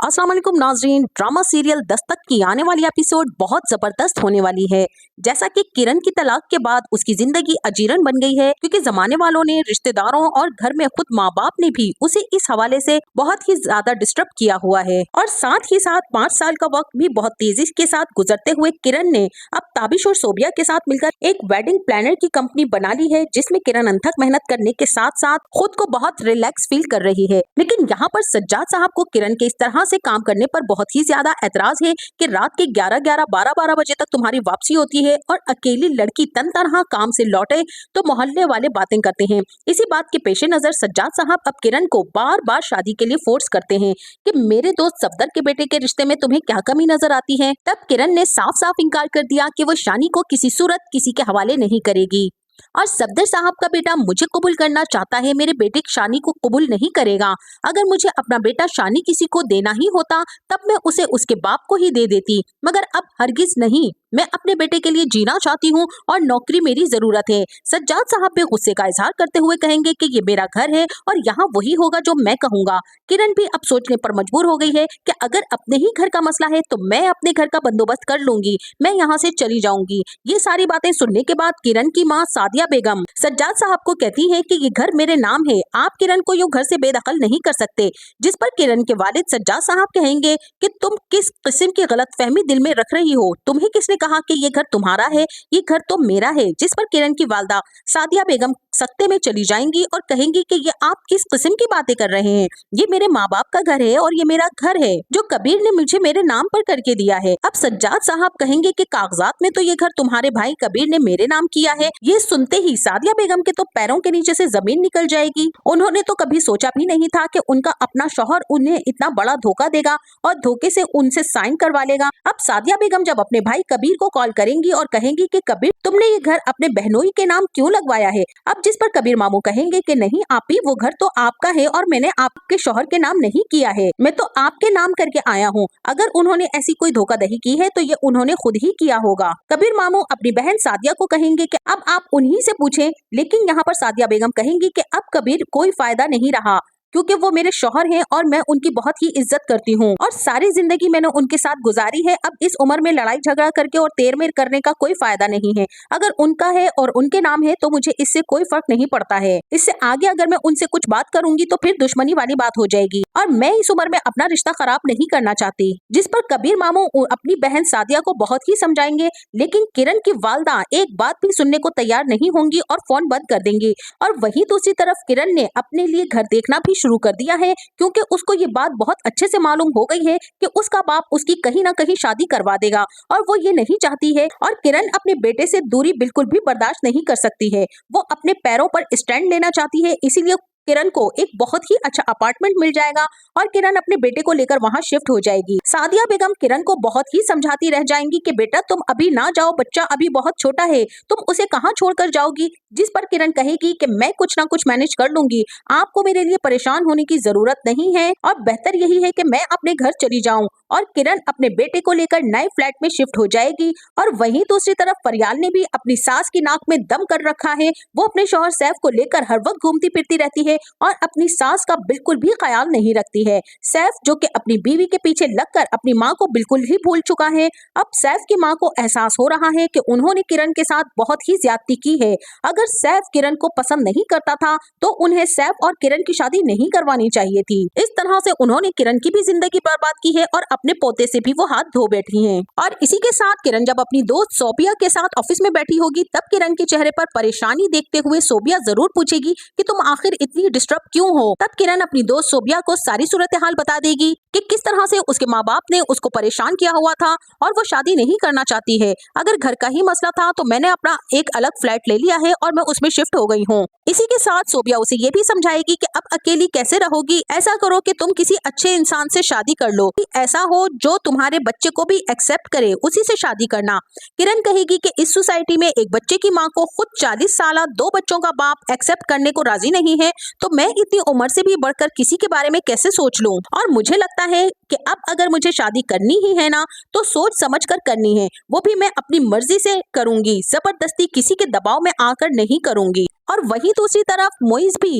अस्सलाम वालेकुम नाजरीन। ड्रामा सीरियल दस्तक की आने वाली एपिसोड बहुत जबरदस्त होने वाली है। जैसा कि किरण की तलाक के बाद उसकी जिंदगी अजीरन बन गई है, क्योंकि जमाने वालों ने, रिश्तेदारों और घर में खुद माँ बाप ने भी उसे इस हवाले से बहुत ही ज्यादा डिस्टर्ब किया हुआ है। और साथ ही साथ 5 साल का वक्त भी बहुत तेजी के साथ गुजरते हुए किरण ने अब ताबिश और सोबिया के साथ मिलकर एक वेडिंग प्लानर की कंपनी बना ली है, जिसमें किरण अनथक मेहनत करने के साथ साथ खुद को बहुत रिलैक्स फील कर रही है। लेकिन यहाँ पर सज्जाद साहब को किरण के इस तरह से काम करने पर बहुत ही ज्यादा ऐतराज है कि रात के 11-11, 12-12 बजे तक तुम्हारी वापसी होती है और अकेली लड़की तन तनहा काम से लौटे तो मोहल्ले वाले बातें करते हैं। इसी बात के पेश नजर सज्जाद साहब अब किरण को बार बार शादी के लिए फोर्स करते हैं कि मेरे दोस्त सफदर के बेटे के रिश्ते में तुम्हें क्या कमी नजर आती है। तब किरण ने साफ साफ इनकार कर दिया कि वो शानी को किसी सूरत किसी के हवाले नहीं करेगी और सफदर साहब का बेटा मुझे कबूल करना चाहता है, मेरे बेटे शानी को कबूल नहीं करेगा। अगर मुझे अपना बेटा शानी किसी को देना ही होता तब मैं उसे उसके बाप को ही दे देती, मगर अब हरगिज नहीं। मैं अपने बेटे के लिए जीना चाहती हूँ और नौकरी मेरी जरूरत है। सज्जाद साहब भी गुस्से का इजहार करते हुए कहेंगे कि ये मेरा घर है और यहाँ वही होगा जो मैं कहूँगा। किरण भी अब सोचने पर मजबूर हो गई है कि अगर अपने ही घर का मसला है तो मैं अपने घर का बंदोबस्त कर लूंगी, मैं यहाँ से चली जाऊंगी। ये सारी बातें सुनने के बाद किरण की माँ सादिया बेगम सज्जाद साहब को कहती है कि ये घर मेरे नाम है, आप किरण को यूं घर से बेदखल नहीं कर सकते। जिस पर किरण के वालिद सज्जाद साहब कहेंगे कि तुम किस किस्म की गलतफहमी दिल में रख रही हो, तुम्हें किसने कहा कि ये घर तुम्हारा है, ये घर तो मेरा है। जिस पर किरण की वालदा सादिया बेगम सख्ते में चली जाएंगी और कहेंगी कि ये आप किस किस्म की बातें कर रहे हैं, ये मेरे माँ बाप का घर है और ये मेरा घर है जो कबीर ने मुझे मेरे नाम पर करके दिया है। अब सज्जाद साहब कहेंगे कि कागजात में तो ये घर तुम्हारे भाई कबीर ने मेरे नाम किया है। ये सुनते ही सादिया बेगम के तो पैरों के नीचे से जमीन निकल जाएगी। उन्होंने तो कभी सोचा भी नहीं था कि उनका अपना शौहर उन्हें इतना बड़ा धोखा देगा और धोखे से उनसे साइन करवा लेगा। अब सादिया बेगम जब अपने भाई कबीर को कॉल करेंगी और कहेंगी कि कबीर तुमने ये घर अपने बहनोई के नाम क्यों लगवाया है। अब जिस पर कबीर मामू कहेंगे कि नहीं आपी, वो घर तो आपका है और मैंने आपके शौहर के नाम नहीं किया है, मैं तो आपके नाम करके आया हूँ। अगर उन्होंने ऐसी कोई धोखाधड़ी की है तो ये उन्होंने खुद ही किया होगा। कबीर मामू अपनी बहन सादिया को कहेंगे कि अब आप उन्हीं से पूछें। लेकिन यहाँ पर सादिया बेगम कहेंगी कि अब कबीर कोई फायदा नहीं रहा, क्योंकि वो मेरे शौहर हैं और मैं उनकी बहुत ही इज्जत करती हूँ और सारी जिंदगी मैंने उनके साथ गुजारी है। अब इस उम्र में लड़ाई झगड़ा करके और तेर मेर करने का कोई फायदा नहीं है। अगर उनका है और उनके नाम है तो मुझे इससे कोई फर्क नहीं पड़ता है। इससे आगे अगर मैं उनसे कुछ बात करूंगी तो फिर दुश्मनी वाली बात हो जाएगी और मैं इस उम्र में अपना रिश्ता खराब नहीं करना चाहती। जिस पर कबीर मामू अपनी बहन सादिया को बहुत ही समझाएंगे, लेकिन किरण की वालदा एक बात भी सुनने को तैयार नहीं होंगी और फोन बंद कर देंगी। और वहीं दूसरी तरफ किरण ने अपने लिए घर देखना भी शुरू कर दिया है, क्योंकि उसको ये बात बहुत अच्छे से मालूम हो गई है कि उसका बाप उसकी कहीं ना कहीं शादी करवा देगा और वो ये नहीं चाहती है। और किरण अपने बेटे से दूरी बिल्कुल भी बर्दाश्त नहीं कर सकती है, वो अपने पैरों पर स्टैंड लेना चाहती है। इसीलिए किरण को एक बहुत ही अच्छा अपार्टमेंट मिल जाएगा और किरण अपने बेटे को लेकर वहां शिफ्ट हो जाएगी। सादिया बेगम किरण को बहुत ही समझाती रह जाएंगी कि बेटा तुम अभी ना जाओ, बच्चा अभी बहुत छोटा है, तुम उसे कहाँ छोड़कर जाओगी। जिस पर किरण कहेगी कि मैं कुछ ना कुछ मैनेज कर लूंगी, आपको मेरे लिए परेशान होने की जरूरत नहीं है और बेहतर यही है कि मैं अपने घर चली जाऊं। और किरण अपने बेटे को लेकर नए फ्लैट में शिफ्ट हो जाएगी। और वहीं दूसरी तरफ फरियाल ने भी अपनी सास की नाक में दम कर रखा है। वो अपने शौहर सैफ को लेकर हर वक्त घूमती फिरती रहती है और अपनी सास का बिल्कुल भी ख्याल नहीं रखती है। सैफ जो कि अपनी बीवी के पीछे लगकर अपनी माँ को बिल्कुल ही भूल चुका है। अब सैफ की माँ को एहसास हो रहा है कि उन्होंने किरण के साथ बहुत ही ज्यादती की है। अगर सैफ किरण को पसंद नहीं करता था तो उन्हें सैफ और किरण की शादी नहीं करवानी चाहिए थी। इस तरह से उन्होंने किरण की भी जिंदगी बर्बाद की है और अपने पोते से भी वो हाथ धो बैठी हैं। और इसी के साथ किरण जब अपनी दोस्त सोबिया के साथ ऑफिस में बैठी होगी तब किरण के चेहरे पर परेशानी देखते हुए सोबिया जरूर पूछेगी कि तुम आखिर इतनी डिस्टर्ब क्यों हो। तब किरण अपनी दोस्त सोबिया को सारी सूरत हाल बता देगी कि किस तरह से उसके माँ बाप ने उसको परेशान किया हुआ था और वो शादी नहीं करना चाहती है। अगर घर का ही मसला था तो मैंने अपना एक अलग फ्लैट ले लिया है और मैं उसमें शिफ्ट हो गई हूँ। इसी के साथ सोबिया उसे ये भी समझाएगी कि अब अकेली कैसे रहोगी, ऐसा करो कि तुम किसी अच्छे इंसान से शादी कर लो, ऐसा हो जो तुम्हारे बच्चे को भी एक्सेप्ट करे, उसी से शादी करना। किरण कहेगी कि इस सोसाइटी में एक बच्चे की माँ को खुद 40 साल 2 बच्चों का बाप एक्सेप्ट करने को राजी नहीं है, तो मैं इतनी उम्र से भी बढ़कर किसी के बारे में कैसे सोच लूं। और मुझे लगता है कि अब अगर मुझे शादी करनी ही है ना तो सोच समझ कर करनी है, वो भी मैं अपनी मर्जी से करूंगी, जबरदस्ती किसी के दबाव में आकर नहीं करूंगी। और वहीं दूसरी तरफ मोइज भी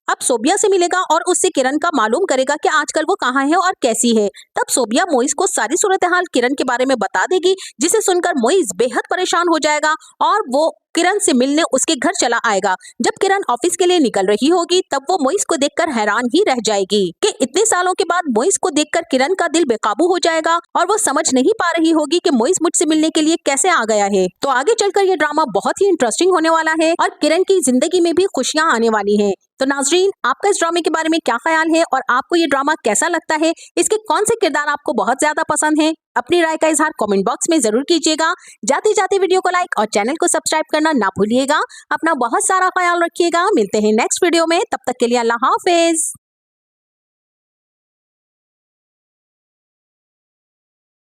अब सोबिया से मिलेगा और उससे किरण का मालूम करेगा कि आजकल वो कहाँ है और कैसी है। तब सोबिया मोइस को सारी सूरत हाल किरण के बारे में बता देगी, जिसे सुनकर मोइस बेहद परेशान हो जाएगा और वो किरण से मिलने उसके घर चला आएगा। जब किरण ऑफिस के लिए निकल रही होगी तब वो मोइस को देखकर हैरान ही रह जाएगी कि इतने सालों के बाद मोइस को देखकर किरण का दिल बेकाबू हो जाएगा और वो समझ नहीं पा रही होगी कि मोइस मुझसे मिलने के लिए कैसे आ गया है। तो आगे चलकर ये ड्रामा बहुत ही इंटरेस्टिंग होने वाला है और किरण की जिंदगी में भी खुशियां आने वाली हैं। तो नाजरीन, आपका इस ड्रामे के बारे में क्या ख्याल है और आपको ये ड्रामा कैसा लगता है? इसके कौन से किरदार आपको बहुत ज्यादा पसंद हैं? अपनी राय का इजहार कमेंट बॉक्स में जरूर कीजिएगा। जाते जाते वीडियो को लाइक और चैनल को सब्सक्राइब करना ना भूलिएगा। अपना बहुत सारा ख्याल रखिएगा। मिलते हैं नेक्स्ट वीडियो में, तब तक के लिए अल्लाह हाफिज।